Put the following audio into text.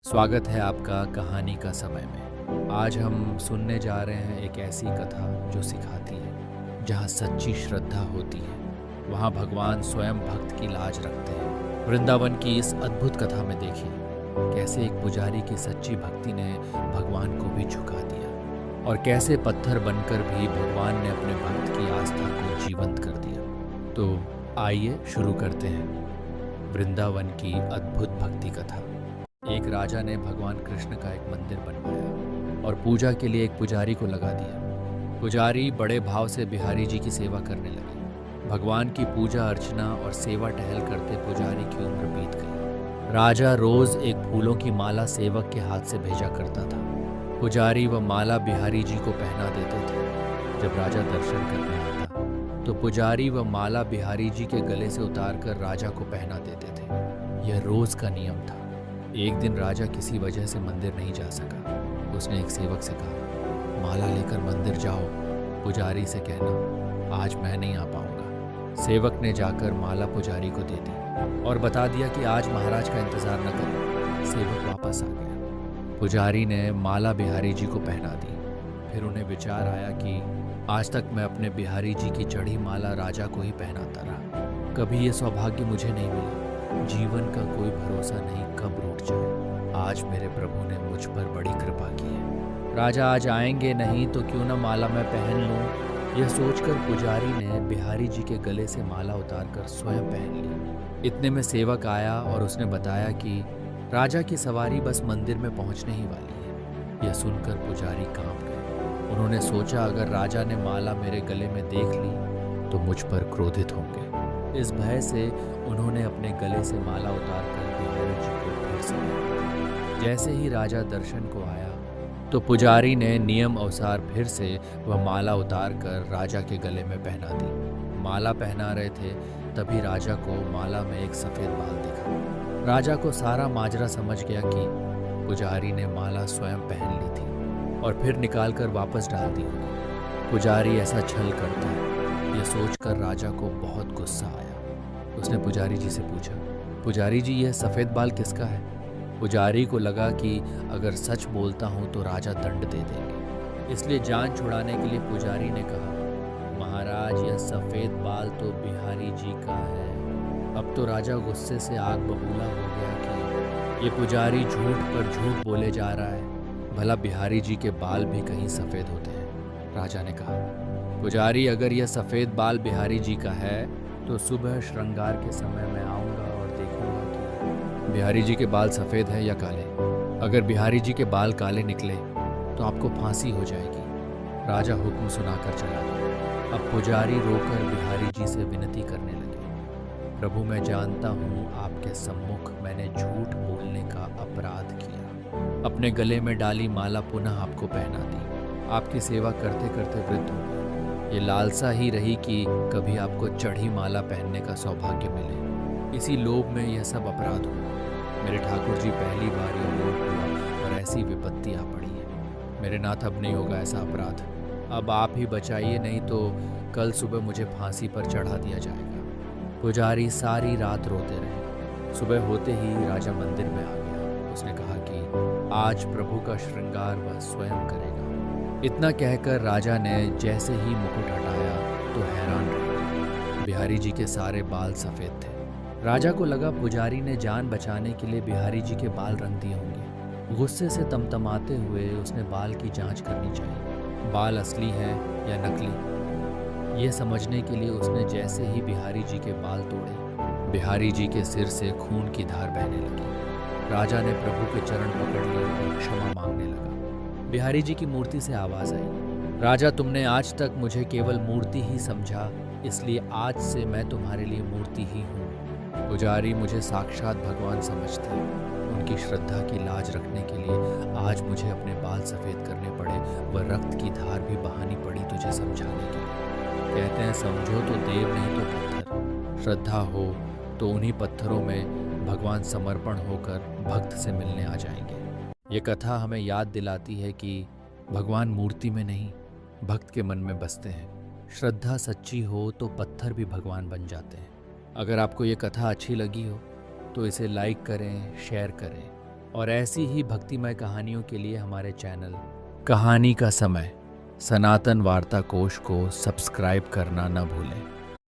स्वागत है आपका कहानी का समय में। आज हम सुनने जा रहे हैं एक ऐसी कथा जो सिखाती है जहाँ सच्ची श्रद्धा होती है वहाँ भगवान स्वयं भक्त की लाज रखते हैं। वृंदावन की इस अद्भुत कथा में देखिए कैसे एक पुजारी की सच्ची भक्ति ने भगवान को भी झुका दिया और कैसे पत्थर बनकर भी भगवान ने अपने भक्त की आस्था को जीवंत कर दिया। तो आइए शुरू करते हैं वृंदावन की अद्भुत भक्ति कथा। एक राजा ने भगवान कृष्ण का एक मंदिर बनवाया और पूजा के लिए एक पुजारी को लगा दिया। पुजारी बड़े भाव से बिहारी जी की सेवा करने लगे। भगवान की पूजा अर्चना और सेवा टहल करते पुजारी की उम्र बीत गई। राजा रोज एक फूलों की माला सेवक के हाथ से भेजा करता था। पुजारी वह माला बिहारी जी को पहना देते थे। जब राजा दर्शन करने आता तो पुजारी वह माला बिहारी जी के गले से उतारकर राजा को पहना देते थे। यह रोज का नियम था। एक दिन राजा किसी वजह से मंदिर नहीं जा सका। उसने एक सेवक से कहा, माला लेकर मंदिर जाओ, पुजारी से कहना आज मैं नहीं आ पाऊंगा। सेवक ने जाकर माला पुजारी को दे दी और बता दिया कि आज महाराज का इंतजार न करें। सेवक वापस आ गया। पुजारी ने माला बिहारी जी को पहना दी। फिर उन्हें विचार आया कि आज तक मैं अपने बिहारी जी की चढ़ी माला राजा को ही पहनाता रहा। कभी ये सौभाग्य मुझे नहीं मिला। जीवन का कोई भरोसा नहीं कब रूठ जाए। आज मेरे प्रभु ने मुझ पर बड़ी कृपा की है। राजा आज आएंगे नहीं तो क्यों न माला मैं पहन लूं। यह सोचकर पुजारी ने बिहारी जी के गले से माला उतारकर स्वयं पहन ली। इतने में सेवक आया और उसने बताया कि राजा की सवारी बस मंदिर में पहुंचने ही वाली है। यह सुनकर पुजारी कांप गए। उन्होंने सोचा अगर राजा ने माला मेरे गले में देख ली तो मुझ पर क्रोधित होंगे। इस भय से उन्होंने अपने गले से माला उतारकर बिहारी जी को फिर से पहना दी। जैसे ही राजा दर्शन को आया तो पुजारी ने नियम अनुसार फिर से वह माला उतारकर राजा के गले में पहना दी। माला पहना रहे थे तभी राजा को माला में एक सफेद बाल दिखा। राजा को सारा माजरा समझ गया कि पुजारी ने माला स्वयं पहन ली थी और फिर निकालकर वापस डाल दी होगी। पुजारी ऐसा छल करता है, यह सोचकर राजा को बहुत गुस्सा आया। उसने पुजारी जी से पूछा, पुजारी जी यह सफ़ेद बाल किसका है? पुजारी को लगा कि अगर सच बोलता हूँ तो राजा दंड दे देंगे। इसलिए जान छुड़ाने के लिए पुजारी ने कहा, महाराज यह सफ़ेद बाल तो बिहारी जी का है। अब तो राजा गुस्से से आग बबूला हो गया कि ये पुजारी झूठ पर झूठ बोले जा रहा है। भला बिहारी जी के बाल भी कहीं सफ़ेद होते हैं? राजा ने कहा, पुजारी अगर यह सफ़ेद बाल बिहारी जी का है तो सुबह श्रृंगार के समय मैं आऊँगा और देखूँगा कि बिहारी जी के बाल सफ़ेद हैं या काले। अगर बिहारी जी के बाल काले निकले तो आपको फांसी हो जाएगी। राजा हुक्म सुनाकर चला गया। अब पुजारी रोकर बिहारी जी से विनती करने लगे, प्रभु मैं जानता हूँ आपके सम्मुख मैंने झूठ बोलने का अपराध किया। अपने गले में डाली माला पुनः आपको पहना दी। आपकी सेवा करते करते वृद्ध हो गए। ये लालसा ही रही कि कभी आपको चढ़ी माला पहनने का सौभाग्य मिले। इसी लोभ में यह सब अपराध हुआ। मेरे ठाकुर जी पहली बार ये लोभ हुआ और ऐसी विपत्ति आ पड़ी है। मेरे नाथ अब नहीं होगा ऐसा अपराध। अब आप ही बचाइए, नहीं तो कल सुबह मुझे फांसी पर चढ़ा दिया जाएगा। पुजारी सारी रात रोते रहे। सुबह होते ही राजा मंदिर में आ गया। उसने कहा कि आज प्रभु का श्रृंगार वह स्वयं करेगा। इतना कहकर राजा ने जैसे ही मुकुट हटाया तो हैरान रह गया। बिहारी जी के सारे बाल सफ़ेद थे। राजा को लगा पुजारी ने जान बचाने के लिए बिहारी जी के बाल रंग दिए होंगे। गुस्से से तमतमाते हुए उसने बाल की जांच करनी चाहिए, बाल असली हैं या नकली। ये समझने के लिए उसने जैसे ही बिहारी जी के बाल तोड़े, बिहारी जी के सिर से खून की धार बहने लगी। राजा ने प्रभु के चरण पकड़ लिए और क्षमा मांगने लगा। बिहारी जी की मूर्ति से आवाज़ आई, राजा तुमने आज तक मुझे केवल मूर्ति ही समझा, इसलिए आज से मैं तुम्हारे लिए मूर्ति ही हूँ। पुजारी मुझे साक्षात भगवान समझते हैं। उनकी श्रद्धा की लाज रखने के लिए आज मुझे अपने बाल सफ़ेद करने पड़े व रक्त की धार भी बहानी पड़ी तुझे समझाने के लिए। कहते हैं समझो तो देव नहीं तो पत्थर। श्रद्धा हो तो उन्हीं पत्थरों में भगवान समर्पण होकर भक्त से मिलने आ जाएंगे। ये कथा हमें याद दिलाती है कि भगवान मूर्ति में नहीं, भक्त के मन में बसते हैं। श्रद्धा सच्ची हो तो पत्थर भी भगवान बन जाते हैं। अगर आपको ये कथा अच्छी लगी हो तो इसे लाइक करें, शेयर करें और ऐसी ही भक्तिमय कहानियों के लिए हमारे चैनल कहानी का समय सनातन वार्ता कोश को सब्सक्राइब करना न भूलें।